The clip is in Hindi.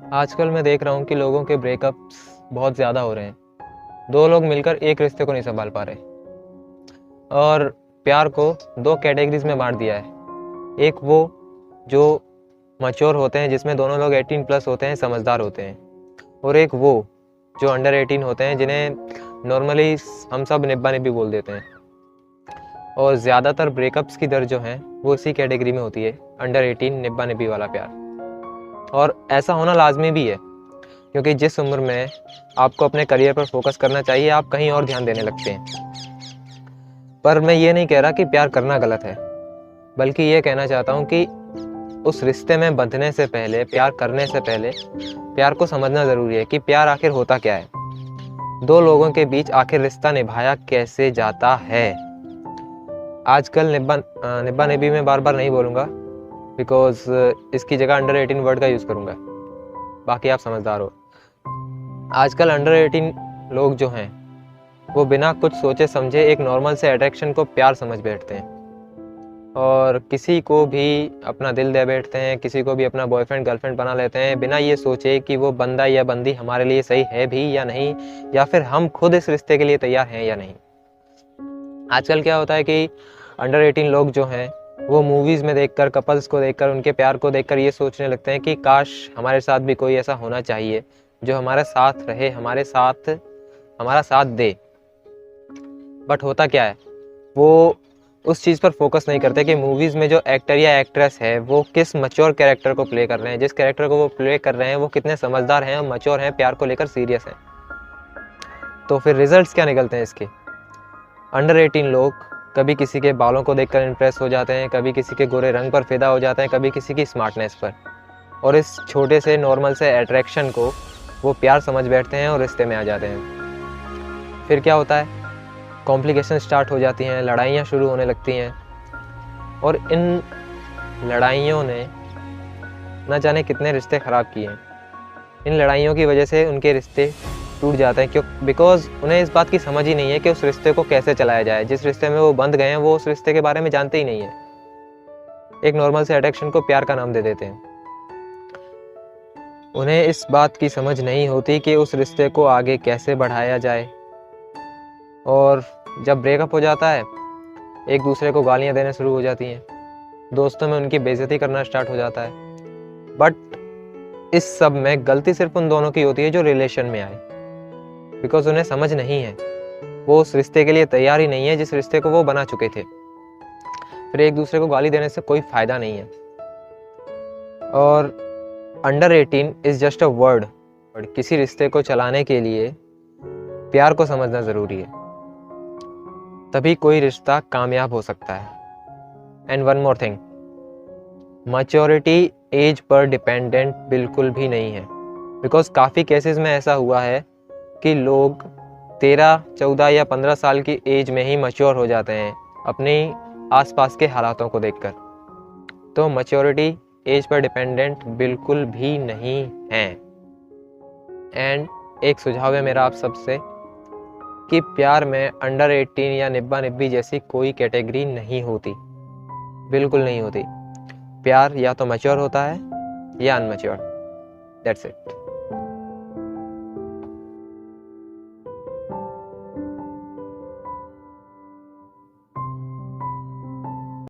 आजकल मैं देख रहा हूँ कि लोगों के ब्रेकअप्स बहुत ज़्यादा हो रहे हैं। दो लोग मिलकर एक रिश्ते को नहीं संभाल पा रहे और प्यार को दो कैटेगरीज में बांट दिया है। एक वो जो मैच्योर होते हैं, जिसमें दोनों लोग 18 प्लस होते हैं, समझदार होते हैं, और एक वो जो अंडर 18 होते हैं, जिन्हें नॉर्मली हम सब निब्बा निब्बी बोल देते हैं। और ज़्यादातर ब्रेकअप्स की दर जो है वो इसी कैटेगरी में होती है, अंडर 18 निब्बा निब्बी वाला प्यार। और ऐसा होना लाजमी भी है, क्योंकि जिस उम्र में आपको अपने करियर पर फोकस करना चाहिए, आप कहीं और ध्यान देने लगते हैं। पर मैं ये नहीं कह रहा कि प्यार करना गलत है, बल्कि ये कहना चाहता हूँ कि उस रिश्ते में बंधने से पहले, प्यार करने से पहले, प्यार को समझना ज़रूरी है कि प्यार आखिर होता क्या है। दो लोगों के बीच आखिर रिश्ता निभाया कैसे जाता है। आजकल निब्बा निब्बी में बार बार नहीं बोलूँगा, बिकॉज इसकी जगह अंडर 18 वर्ड का यूज़ करूँगा। बाकी आप समझदार हो। आजकल अंडर 18 लोग जो हैं वो बिना कुछ सोचे समझे एक नॉर्मल से अट्रैक्शन को प्यार समझ बैठते हैं और किसी को भी अपना दिल दे बैठते हैं, किसी को भी अपना बॉयफ्रेंड गर्लफ्रेंड बना लेते हैं, बिना ये सोचे कि वो बंदा या बंदी हमारे लिए सही है भी या नहीं, या फिर हम खुद इस रिश्ते के लिए तैयार हैं या नहीं। आजकल क्या होता है कि अंडर 18 लोग जो हैं वो मूवीज़ में देखकर, कपल्स को देखकर, उनके प्यार को देखकर ये सोचने लगते हैं कि काश हमारे साथ भी कोई ऐसा होना चाहिए जो हमारे साथ रहे, हमारा साथ दे। बट होता क्या है, वो उस चीज़ पर फोकस नहीं करते कि मूवीज़ में जो एक्टर या एक्ट्रेस है वो किस मैच्योर कैरेक्टर को प्ले कर रहे हैं, जिस कैरेक्टर को वो प्ले कर रहे हैं वो कितने समझदार हैं और मैच्योर हैं, प्यार को लेकर सीरियस हैं। तो फिर रिजल्ट्स क्या निकलते हैं इसके। अंडर 18 लोग कभी किसी के बालों को देखकर इम्प्रेस हो जाते हैं, कभी किसी के गोरे रंग पर फिदा हो जाते हैं, कभी किसी की स्मार्टनेस पर, और इस छोटे से नॉर्मल से अट्रैक्शन को वो प्यार समझ बैठते हैं और रिश्ते में आ जाते हैं। फिर क्या होता है, कॉम्प्लिकेशन स्टार्ट हो जाती हैं, लड़ाइयाँ शुरू होने लगती हैं, और इन लड़ाइयों ने न जाने कितने रिश्ते ख़राब किए हैं। इन लड़ाइयों की वजह से उनके रिश्ते टूट जाते हैं, क्यों? बिकॉज उन्हें इस बात की समझ ही नहीं है कि उस रिश्ते को कैसे चलाया जाए। जिस रिश्ते में वो बंध गए हैं वो उस रिश्ते के बारे में जानते ही नहीं है, एक नॉर्मल से अट्रैक्शन को प्यार का नाम दे देते हैं। उन्हें इस बात की समझ नहीं होती कि उस रिश्ते को आगे कैसे बढ़ाया जाए। और जब ब्रेकअप हो जाता है, एक दूसरे को गालियां देने शुरू हो जाती हैं, दोस्तों में उनकी बेइज्जती करना स्टार्ट हो जाता है। बट इस सब में गलती सिर्फ उन दोनों की होती है जो रिलेशन में आए, बिकॉज उन्हें समझ नहीं है, वो उस रिश्ते के लिए तैयार ही नहीं है जिस रिश्ते को वो बना चुके थे। फिर एक दूसरे को गाली देने से कोई फायदा नहीं है। और under 18 is just a word, और किसी रिश्ते को चलाने के लिए प्यार को समझना जरूरी है, तभी कोई रिश्ता कामयाब हो सकता है। And one more thing, maturity age पर डिपेंडेंट बिल्कुल भी नहीं है, बिकॉज काफ़ी केसेस में ऐसा हुआ है कि लोग 13, 14 या 15 साल की एज में ही मैच्योर हो जाते हैं अपने आसपास के हालातों को देखकर। तो मैच्योरिटी एज पर डिपेंडेंट बिल्कुल भी नहीं है। एंड एक सुझाव है मेरा आप सबसे कि प्यार में अंडर 18 या निब्बा निब्बी जैसी कोई कैटेगरी नहीं होती, बिल्कुल नहीं होती। प्यार या तो मैच्योर होता है या अनमैच्योर। That's it.